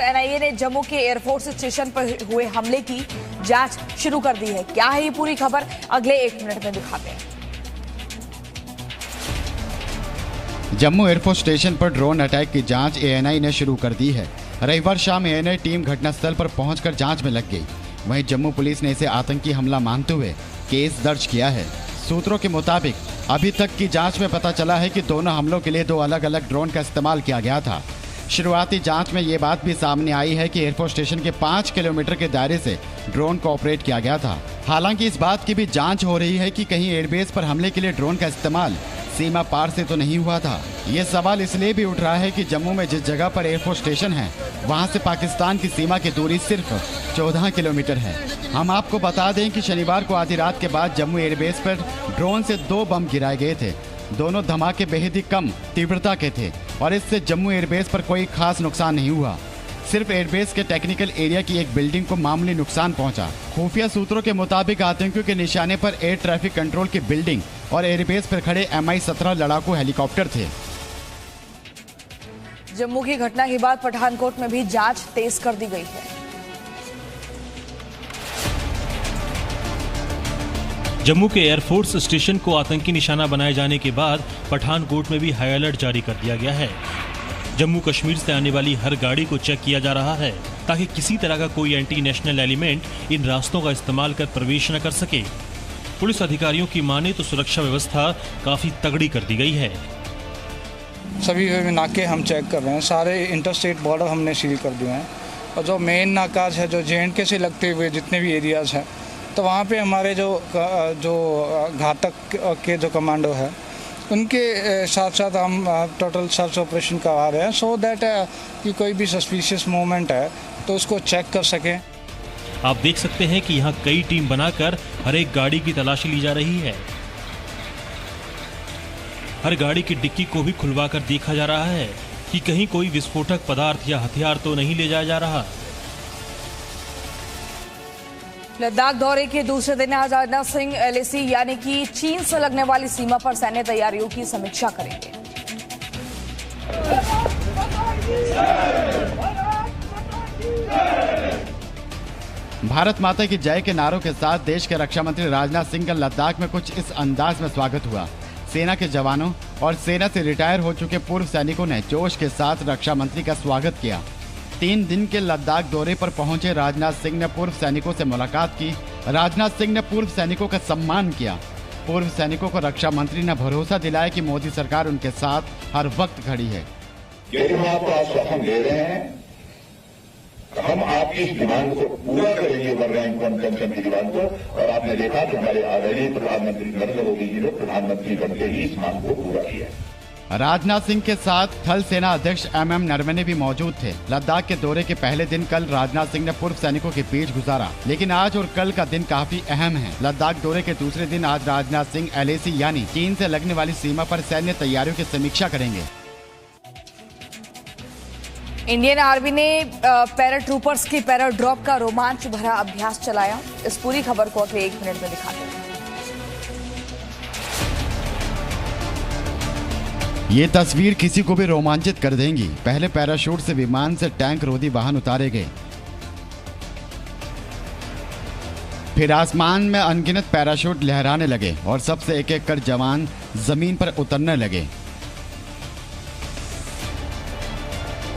NIA ने जम्मू के air force station पर हुए हमले की जांच शुरू कर दी है। क्या है ये पूरी खबर, अगले 1 मिनट में दिखाते हैं। जम्मू एयरफोर्स स्टेशन पर ड्रोन अटैक की जांच एएनआई ने शुरू कर दी है। रविवार शाम एएनआई टीम घटनास्थल पर पहुंचकर जांच में लग गई। वहीं जम्मू पुलिस ने इसे आतंकी हमला मानते हुए केस दर्ज किया है। सूत्रों के मुताबिक अभी तक की जांच में पता चला है कि दोनों हमलों के लिए 2 अलग अलग ड्रोन का इस्तेमाल किया गया था। शुरुआती जांच में ये बात भी सामने आई है कि एयरफोर्स स्टेशन के 5 किलोमीटर के दायरे से ड्रोन को ऑपरेट किया गया था। हालांकि इस बात की भी जांच हो रही है कि कहीं एयरबेस पर हमले के लिए ड्रोन का इस्तेमाल सीमा पार से तो नहीं हुआ था। ये सवाल इसलिए भी उठ रहा है कि जम्मू में जिस जगह पर एयरफोर्स स्टेशन है वहां से पाकिस्तान की सीमा की दूरी सिर्फ 14 किलोमीटर है। हम आपको बता दें कि शनिवार को आधी रात के बाद जम्मू एयरबेस पर ड्रोन से 2 बम गिराए गए थे। दोनों धमाके बेहद ही कम तीव्रता के थे और इससे जम्मू एयरबेस पर कोई खास नुकसान नहीं हुआ। सिर्फ एयरबेस के टेक्निकल एरिया की एक बिल्डिंग को मामूली नुकसान पहुंचा। खुफिया सूत्रों के मुताबिक आतंकियों के निशाने पर एयर ट्रैफिक कंट्रोल की बिल्डिंग और एयरबेस पर खड़े MI-17 लड़ाकू हेलीकॉप्टर थे। जम्मू की घटना के बाद पठानकोट में भी जांच तेज कर दी गई है। जम्मू के एयरफोर्स स्टेशन को आतंकी निशाना बनाए जाने के बाद पठानकोट में भी हाई अलर्ट जारी कर दिया गया है। जम्मू कश्मीर से आने वाली हर गाड़ी को चेक किया जा रहा है ताकि किसी तरह का कोई एंटी नेशनल एलिमेंट इन रास्तों का इस्तेमाल कर प्रवेश न कर सके। पुलिस अधिकारियों की माने तो सुरक्षा व्यवस्था काफी तगड़ी कर दी गई है। सभी नाके हम चेक कर रहे हैं, सारे इंटरस्टेट बॉर्डर हमने सील कर दिए हैं और जो मेन नाकाज है जो JNK से लगते हुए जितने भी एरियाज हैं तो वहाँ पे हमारे जो घातक के जो कमांडो है उनके साथ साथ हम टोटल सर्च ऑपरेशन करवा रहे हैं सो दैट कि कोई भी सस्पिशियस मूवमेंट है तो उसको चेक कर सकें। आप देख सकते हैं कि यहाँ कई टीम बनाकर हर एक गाड़ी की तलाशी ली जा रही है। हर गाड़ी की डिक्की को भी खुलवा कर देखा जा रहा है कि कहीं कोई विस्फोटक पदार्थ या हथियार तो नहीं ले जाया जा रहा। लद्दाख दौरे के दूसरे दिन आज राजनाथ सिंह LAC यानी कि चीन से लगने वाली सीमा पर सैन्य तैयारियों की समीक्षा करेंगे। भारत माता की जय के नारों के साथ देश के रक्षा मंत्री राजनाथ सिंह का लद्दाख में कुछ इस अंदाज में स्वागत हुआ। सेना के जवानों और सेना से रिटायर हो चुके पूर्व सैनिकों ने जोश के साथ रक्षा मंत्री का स्वागत किया। 3 दिन के लद्दाख दौरे पर पहुंचे राजनाथ सिंह ने पूर्व सैनिकों से मुलाकात की। राजनाथ सिंह ने पूर्व सैनिकों का सम्मान किया। पूर्व सैनिकों को रक्षा मंत्री ने भरोसा दिलाया कि मोदी सरकार उनके साथ हर वक्त खड़ी है। हम आपको आश्वासन दे रहे हैं, हम आपकी इस डिमांड को पूरा करेंगे, रैंक 1 पेंशन की डिमांड को। और आपने देखा कि हमारे आदरणीय प्रधानमंत्री नरेंद्र मोदी जी ने प्रधानमंत्री बनते ही इस मांग को पूरा किया। राजनाथ सिंह के साथ थल सेना अध्यक्ष MM नरवणे भी मौजूद थे। लद्दाख के दौरे के पहले दिन कल राजनाथ सिंह ने पूर्व सैनिकों के बीच गुजारा, लेकिन आज और कल का दिन काफी अहम है। लद्दाख दौरे के दूसरे दिन आज राजनाथ सिंह LAC यानी चीन से लगने वाली सीमा पर सैन्य तैयारियों की समीक्षा करेंगे। इंडियन आर्मी ने पैराट्रूपर्स की पैराड्रॉप का रोमांच भरा अभ्यास चलाया। इस पूरी खबर को अगले 1 मिनट में दिखाते हैं। ये तस्वीर किसी को भी रोमांचित कर देंगी। पहले पैराशूट से विमान से टैंक रोधी वाहन उतारे गए, फिर आसमान में अनगिनत पैराशूट लहराने लगे और सबसे एक एक कर जवान जमीन पर उतरने लगे।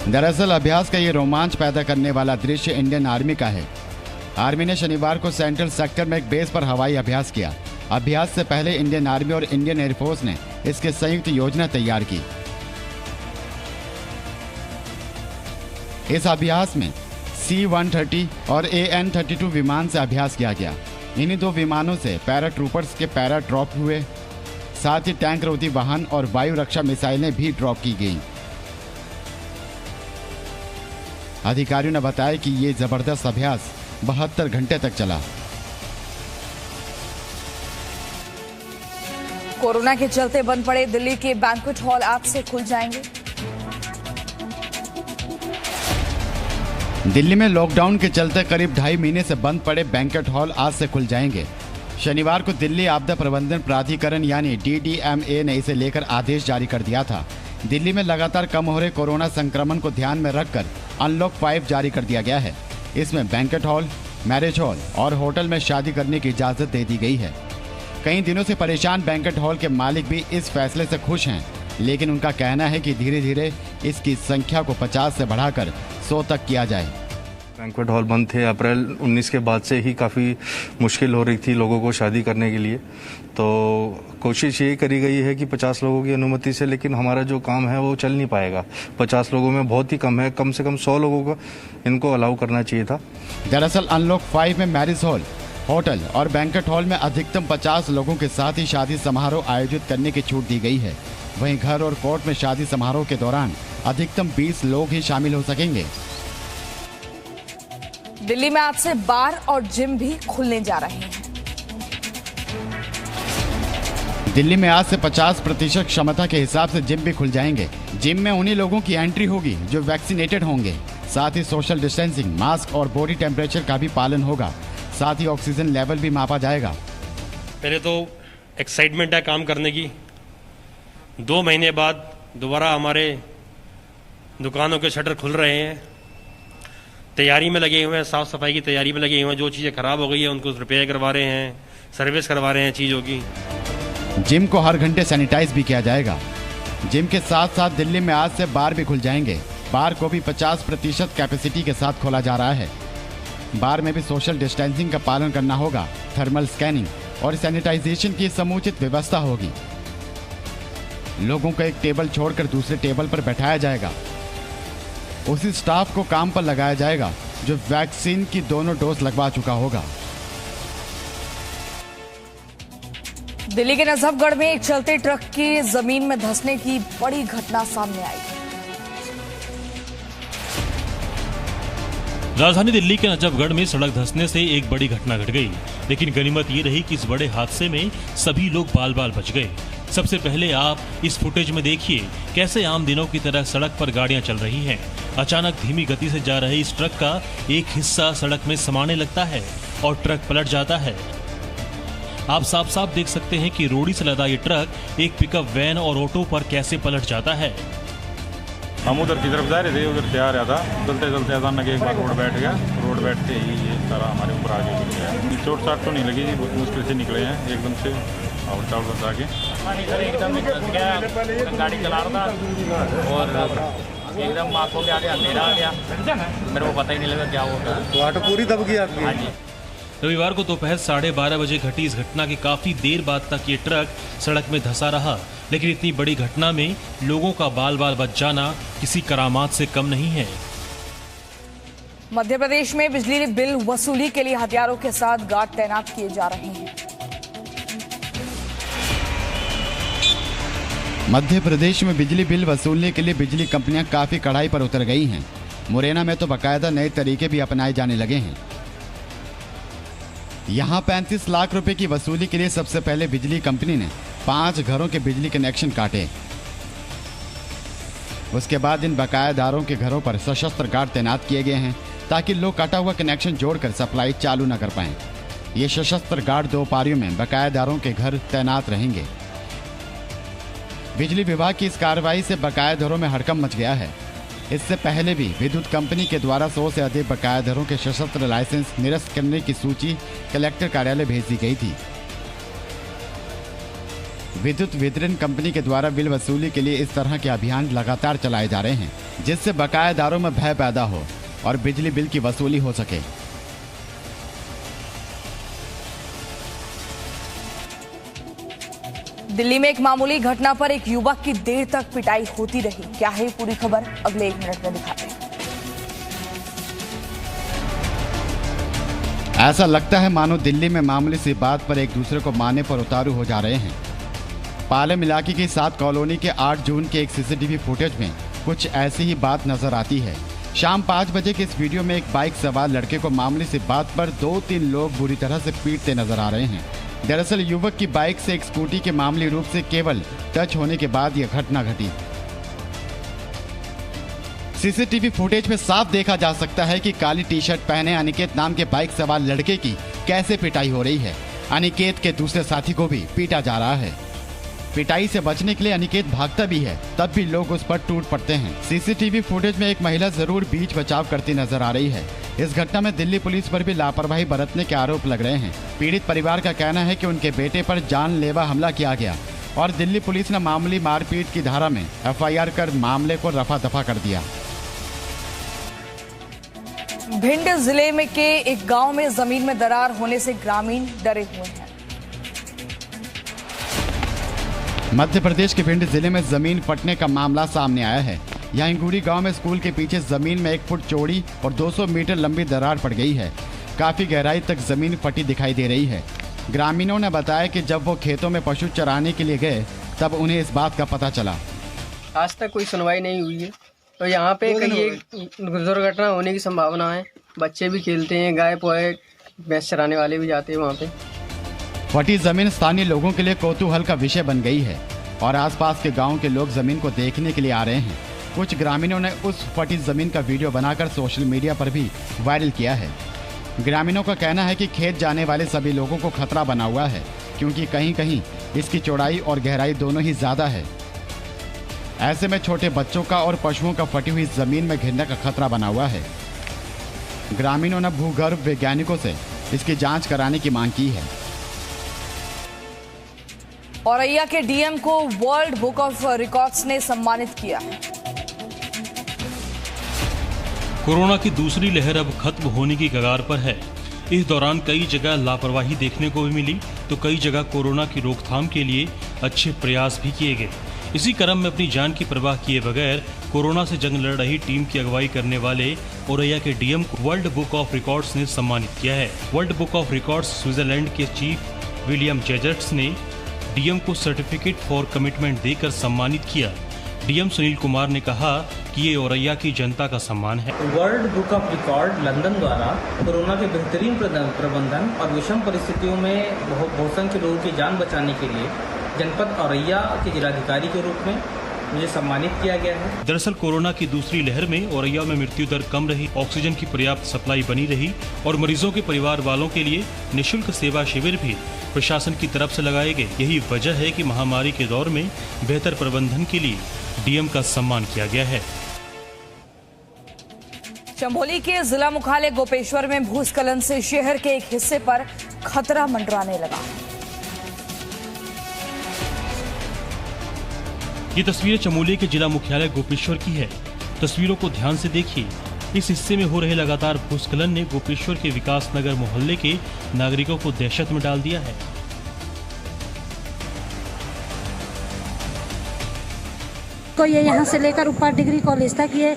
दरअसल अभ्यास का ये रोमांच पैदा करने वाला दृश्य इंडियन आर्मी का है। आर्मी ने शनिवार को सेंट्रल सेक्टर में एक बेस पर हवाई अभ्यास किया। अभ्यास से पहले इंडियन आर्मी और इंडियन एयरफोर्स ने इसके संयुक्त योजना तैयार की। इस अभ्यास में C-130 और AN-32 विमान से अभ्यास किया गया। इन्हीं 2 विमानों से पैराट्रूपर्स के पैरा ड्रॉप हुए, साथ ही टैंक रोधी वाहन और वायु रक्षा मिसाइलें भी ड्रॉप की गईं। अधिकारियों ने बताया कि ये जबरदस्त अभ्यास 72 घंटे तक चला। कोरोना के चलते बंद पड़े दिल्ली के बैंक्वेट हॉल आज से खुल जाएंगे। दिल्ली में लॉकडाउन के चलते करीब 2.5 महीने से बंद पड़े बैंक्वेट हॉल आज से खुल जाएंगे। शनिवार को दिल्ली आपदा प्रबंधन प्राधिकरण यानी DDMA ने इसे लेकर आदेश जारी कर दिया था। दिल्ली में लगातार कम हो रहे कोरोना संक्रमण को ध्यान में रखकर अनलॉक 5 जारी कर दिया गया है। इसमें बैंक्वेट हॉल, मैरिज हॉल और होटल में शादी करने की इजाजत दे दी गई है। कई दिनों से परेशान बैंक्वेट हॉल के मालिक भी इस फैसले से खुश हैं, लेकिन उनका कहना है कि धीरे धीरे इसकी संख्या को 50 से बढ़ाकर 100 तक किया जाए। बैंक्वेट हॉल बंद थे। अप्रैल 19 के बाद से ही काफ़ी मुश्किल हो रही थी लोगों को शादी करने के लिए, तो कोशिश ये करी गई है कि 50 लोगों की अनुमति से, लेकिन हमारा जो काम है वो चल नहीं पाएगा। 50 लोगों में बहुत ही कम है, कम से कम 100 लोगों को इनको अलाउ करना चाहिए था। दरअसल अनलॉक 5 में मैरिज हॉल, होटल और बैंक्वेट हॉल में अधिकतम 50 लोगों के साथ ही शादी समारोह आयोजित करने की छूट दी गई है। वहीं घर और कोर्ट में शादी समारोह के दौरान अधिकतम 20 लोग ही शामिल हो सकेंगे। दिल्ली में आज से बार और जिम भी खुलने जा रहे हैं। दिल्ली में आज से 50% क्षमता के हिसाब से जिम भी खुल जाएंगे। जिम में उन्हीं लोगों की एंट्री होगी जो वैक्सीनेटेड होंगे। साथ ही सोशल डिस्टेंसिंग, मास्क और बॉडी टेम्परेचर का भी पालन होगा। साथ ही ऑक्सीजन लेवल भी मापा जाएगा। पहले तो एक्साइटमेंट है काम करने की। 2 महीने बाद दोबारा हमारे दुकानों के शटर खुल रहे हैं। तैयारी में लगे हुए हैं, साफ सफाई की तैयारी में लगे हुए हैं। जो चीज़ें खराब हो गई है उनको रिपेयर करवा रहे हैं, सर्विस करवा रहे हैं चीज़ों की। जिम को हर घंटे सैनिटाइज भी किया जाएगा। जिम के साथ साथ दिल्ली में आज से बार भी खुल जाएंगे। बार को भी 50% कैपेसिटी के साथ खोला जा रहा है। बार में भी सोशल डिस्टेंसिंग का पालन करना होगा। थर्मल स्कैनिंग और सैनिटाइजेशन की समुचित व्यवस्था होगी। लोगों को एक टेबल छोड़कर दूसरे टेबल पर बैठाया जाएगा। उसी स्टाफ को काम पर लगाया जाएगा जो वैक्सीन की दोनों डोज लगवा चुका होगा। दिल्ली के नजफगढ़ में एक चलते ट्रक की जमीन में धंसने की बड़ी घटना सामने आई। राजधानी दिल्ली के नजफगढ़ में सड़क धंसने से एक बड़ी घटना घट गई, लेकिन गनीमत ये रही कि इस बड़े हादसे में सभी लोग बाल बाल बच गए। सबसे पहले आप इस फुटेज में देखिए कैसे आम दिनों की तरह सड़क पर गाड़ियां चल रही हैं। अचानक धीमी गति से जा रहे इस ट्रक का एक हिस्सा सड़क में समाने लगता है और ट्रक पलट जाता है। आप साफ साफ देख सकते हैं कि रोड़ी से लदा ये ट्रक एक पिकअप वैन और ऑटो पर कैसे पलट जाता है। हम उधर की तरफ जा रहे थे, उधर से आ रहा था, चलते चलते अचानक एक बार रोड बैठ गया। रोड बैठते ही ये सारा हमारे ऊपर आगे गिर गया। चोट साट तो नहीं लगी जी, बहुत मुश्किल से निकले हैं एकदम से और बचा के। एकदम गाड़ी चला रहा था और एकदम आंखों के आगे अंधेरा आ गया, मेरे को पता ही नहीं लगा क्या होगा। तो ऑटो पूरी दब गई आपकी? हाँ जी। रविवार को दोपहर 12:30 बजे घटी इस घटना के काफी देर बाद तक ये ट्रक सड़क में धंसा रहा, लेकिन इतनी बड़ी घटना में लोगों का बाल बाल बच जाना किसी करामात से कम नहीं है। मध्य प्रदेश में बिजली बिल वसूली के लिए हथियारों के साथ गार्ड तैनात किए जा रहे हैं। मध्य प्रदेश में बिजली बिल वसूलने के लिए बिजली कंपनियां काफी कड़ाई पर उतर गई हैं। मुरैना में तो बाकायदा नए तरीके भी अपनाए जाने लगे हैं। यहां 35 लाख रुपए की वसूली के लिए सबसे पहले बिजली कंपनी ने 5 घरों के बिजली कनेक्शन काटे। उसके बाद इन बकायादारों के घरों पर सशस्त्र गार्ड तैनात किए गए हैं ताकि लोग कटा हुआ कनेक्शन जोड़कर सप्लाई चालू न कर पाएं। ये सशस्त्र गार्ड 2 पारियों में बकायादारों के घर तैनात रहेंगे। बिजली विभाग की इस कार्रवाई से बकायादारों में हड़कंप मच गया है। इससे पहले भी विद्युत कंपनी के द्वारा 100 से अधिक बकायादारों के सशस्त्र लाइसेंस निरस्त करने की सूची कलेक्टर कार्यालय भेज दी गई थी। विद्युत वितरण कंपनी के द्वारा बिल वसूली के लिए इस तरह के अभियान लगातार चलाए जा रहे हैं, जिससे बकायादारों में भय पैदा हो और बिजली बिल की वसूली हो सके। दिल्ली में एक मामूली घटना पर एक युवक की देर तक पिटाई होती रही। क्या है पूरी खबर, अगले 1 मिनट में दिखाते हैं। ऐसा लगता है मानो दिल्ली में मामूली सी बात पर एक दूसरे को मारने पर उतारू हो जा रहे हैं। पालेम इलाके की 7 कॉलोनी के 8 जून के एक सीसीटीवी फुटेज में कुछ ऐसी ही बात नजर आती है। शाम 5 बजे के इस वीडियो में एक बाइक सवार लड़के को मामूली सी बात पर 2-3 लोग बुरी तरह से पीटते नजर आ रहे हैं। दरअसल युवक की बाइक से एक स्कूटी के मामूली रूप से केवल टच होने के बाद यह घटना घटी। सीसीटीवी फुटेज में साफ देखा जा सकता है कि काली टी-शर्ट पहने अनिकेत नाम के बाइक सवार लड़के की कैसे पिटाई हो रही है। अनिकेत के दूसरे साथी को भी पीटा जा रहा है। पिटाई से बचने के लिए अनिकेत भागता भी है, तब भी लोग उस पर टूट पड़ते हैं। सीसीटीवी फुटेज में एक महिला जरूर बीच बचाव करती नजर आ रही है। इस घटना में दिल्ली पुलिस पर भी लापरवाही बरतने के आरोप लग रहे हैं। पीड़ित परिवार का कहना है कि उनके बेटे पर जानलेवा हमला किया गया और दिल्ली पुलिस ने मामूली मारपीट की धारा में FIR कर मामले को रफा दफा कर दिया। भिंड जिले में के एक गांव में जमीन में दरार होने से ग्रामीण डरे हुए हैं। मध्य प्रदेश के भिंड जिले में जमीन फटने का मामला सामने आया है। यहाँ इंगूरी गांव में स्कूल के पीछे जमीन में 1 फुट चौड़ी और 200 मीटर लंबी दरार पड़ गई है। काफी गहराई तक जमीन फटी दिखाई दे रही है। ग्रामीणों ने बताया कि जब वो खेतों में पशु चराने के लिए गए तब उन्हें इस बात का पता चला। आज तक कोई सुनवाई नहीं हुई है, तो यहाँ पे कहीं एक दुर्घटना होने की संभावना है। बच्चे भी खेलते हैं, गाय पोए भैंस चराने वाले भी जाते हैं वहाँ पे। फटी जमीन स्थानीय लोगों के लिए कौतूहल का विषय बन गई है और आसपास के गांव के लोग जमीन को देखने के लिए आ रहे हैं। कुछ ग्रामीणों ने उस फटी जमीन का वीडियो बनाकर सोशल मीडिया पर भी वायरल किया है। ग्रामीणों का कहना है कि खेत जाने वाले सभी लोगों को खतरा बना हुआ है, क्योंकि कहीं कहीं इसकी चौड़ाई और गहराई दोनों ही ज्यादा है। ऐसे में छोटे बच्चों का और पशुओं का फटी हुई जमीन में गिरने का खतरा बना हुआ है। ग्रामीणों ने भूगर्भ वैज्ञानिकों से इसकी जांच कराने की मांग की है। औरैया के डीएम को वर्ल्ड बुक ऑफ रिकॉर्ड्स ने सम्मानित किया है। कोरोना की दूसरी लहर अब खत्म होने की कगार पर है। इस दौरान कई जगह लापरवाही देखने को भी मिली, तो कई जगह कोरोना की रोकथाम के लिए अच्छे प्रयास भी किए गए। इसी क्रम में अपनी जान की परवाह किए बगैर कोरोना से जंग लड़ रही टीम की अगुवाई करने वाले औरैया के डीएम को वर्ल्ड बुक ऑफ रिकॉर्ड्स ने सम्मानित किया है। World book of records Switzerland के चीफ विलियम जेजर्ट्स ने डीएम को सर्टिफिकेट फॉर कमिटमेंट देकर सम्मानित किया। डीएम सुनील कुमार ने कहा कि ये औरैया की जनता का सम्मान है। World book of record London द्वारा कोरोना के बेहतरीन प्रबंधन और विषम परिस्थितियों में बहुत संख्य लोगों की जान बचाने के लिए जनपद औरैया के जिलाधिकारी के रूप में मुझे सम्मानित किया गया है। दरअसल कोरोना की दूसरी लहर में औरैया में मृत्यु दर कम रही, ऑक्सीजन की पर्याप्त सप्लाई बनी रही और मरीजों के परिवार वालों के लिए निःशुल्क सेवा शिविर भी प्रशासन की तरफ से लगाए गए। यही वजह है कि महामारी के दौर में बेहतर प्रबंधन के लिए डीएम का सम्मान किया गया है। चमोली के जिला मुख्यालय गोपेश्वर में भूस्खलन से शहर के एक हिस्से पर खतरा मंडराने लगा। ये तस्वीरें चमोली के जिला मुख्यालय गोपेश्वर की है। तस्वीरों को ध्यान से देखिए। इस हिस्से में हो रहे लगातार भूस्खलन ने गोपेश्वर के विकास नगर मोहल्ले के नागरिकों को दहशत में डाल दिया है। तो ये यहाँ से लेकर ऊपर डिग्री कॉलेज तक ये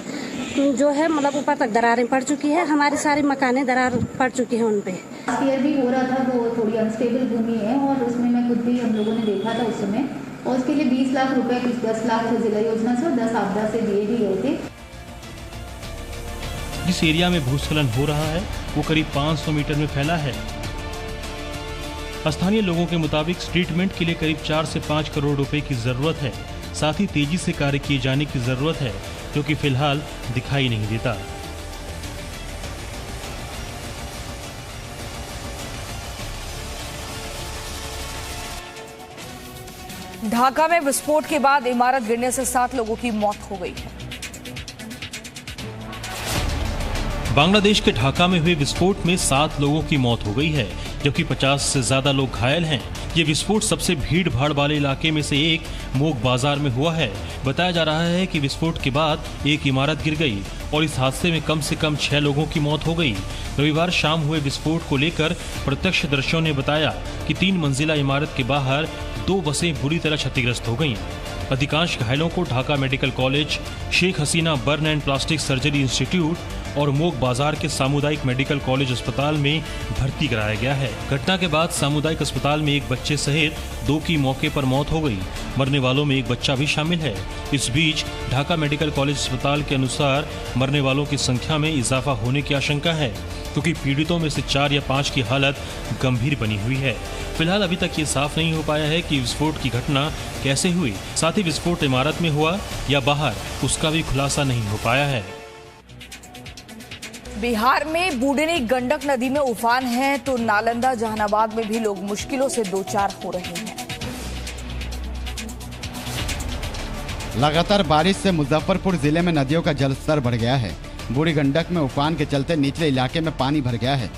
जो है मतलब ऊपर तक दरारें पड़ चुकी है। हमारी सारी मकानें दरार पड़ चुकी है उन पे। क्लियर भी हो रहा था, वो थोड़ी अनस्टेबल भूमि है और उसमें मैं खुद भी हम लोगों ने देखा था उस समय, और उसके लिए 20 लाख रुपए, कुछ 10 लाख जिला योजना से और 10 आपदा से दिए भी गए थे। जिस एरिया में भूस्खलन हो रहा है वो करीब 500 मीटर में फैला है। स्थानीय लोगों के मुताबिक ट्रीटमेंट के लिए करीब 4 से 5 करोड़ रुपए की जरूरत है। साथ ही तेजी से कार्य किए जाने की जरूरत है, जो कि फिलहाल दिखाई नहीं देता। ढाका में विस्फोट के बाद इमारत गिरने से 7 लोगों की मौत हो गई है। बांग्लादेश के ढाका में हुए विस्फोट में 7 लोगों की मौत हो गई है, जबकि 50 से ज्यादा लोग घायल हैं। ये विस्फोट सबसे भीड़ भाड़ वाले इलाके में से एक मोग बाजार में हुआ है। बताया जा रहा है कि विस्फोट के बाद एक इमारत गिर गई और इस हादसे में कम से कम 6 लोगों की मौत हो गई। रविवार शाम हुए विस्फोट को लेकर प्रत्यक्षदर्शियों ने बताया कि 3 मंजिला इमारत के बाहर 2 बसें बुरी तरह क्षतिग्रस्त हो गईं। अधिकांश घायलों को Dhaka medical college, Sheikh Hasina burn and plastic surgery institute और मोग बाजार के सामुदायिक मेडिकल कॉलेज अस्पताल में भर्ती कराया गया है। घटना के बाद सामुदायिक अस्पताल में एक बच्चे सहित 2 की मौके पर मौत हो गई। मरने वालों में एक बच्चा भी शामिल है। इस बीच ढाका मेडिकल कॉलेज अस्पताल के अनुसार मरने वालों की संख्या में इजाफा होने की आशंका है, क्योंकि पीड़ितों में से 4 या 5 की हालत गंभीर बनी हुई है। फिलहाल अभी तक ये साफ नहीं हो पाया है कि विस्फोट की घटना कैसे हुई। साथ ही विस्फोट इमारत में हुआ या बाहर, उसका भी खुलासा नहीं हो पाया है। बिहार में बूढ़नी गंडक नदी में उफान है, तो नालंदा जहानाबाद में भी लोग मुश्किलों से 2-4 हो रहे हैं। लगातार बारिश से मुजफ्फरपुर जिले में नदियों का जलस्तर बढ़ गया है। बूढ़ी गंडक में उफान के चलते निचले इलाके में पानी भर गया है।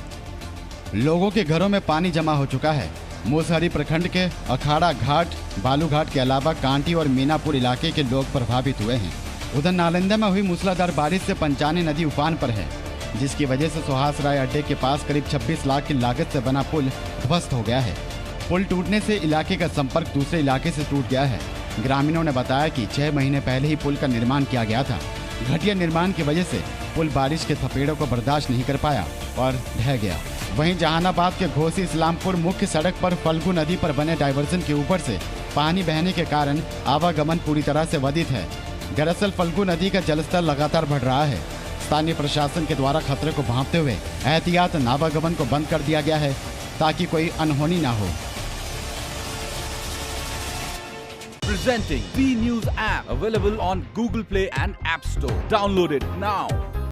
लोगों के घरों में पानी जमा हो चुका है। मूसहरी प्रखंड के अखाड़ा घाट, बालू घाट के अलावा कांटी और मीनापुर इलाके के लोग प्रभावित हुए हैं। उधर नालंदा में हुई मूसलाधार बारिश से पंचानी नदी उफान पर है, जिसकी वजह से सुहास राय अड्डे के पास करीब 26 लाख की लागत से बना पुल ध्वस्त हो गया है। पुल टूटने से इलाके का संपर्क दूसरे इलाके से टूट गया है। ग्रामीणों ने बताया कि 6 महीने पहले ही पुल का निर्माण किया गया था। घटिया निर्माण की वजह से पुल बारिश के थपेड़ों को बर्दाश्त नहीं कर पाया और ढह गया। वहीं जहानाबाद के घोसी इस्लामपुर मुख्य सड़क पर फल्गु नदी पर बने डायवर्जन के ऊपर से पानी बहने के कारण आवागमन पूरी तरह से बाधित है। दरअसल फल्गु नदी का जलस्तर लगातार बढ़ रहा है। स्थानीय प्रशासन के द्वारा खतरे को भांपते हुए एहतियात आवागमन को बंद कर दिया गया है ताकि कोई अनहोनी ना हो। Presenting B News app, available on Google Play and App Store. Download it now.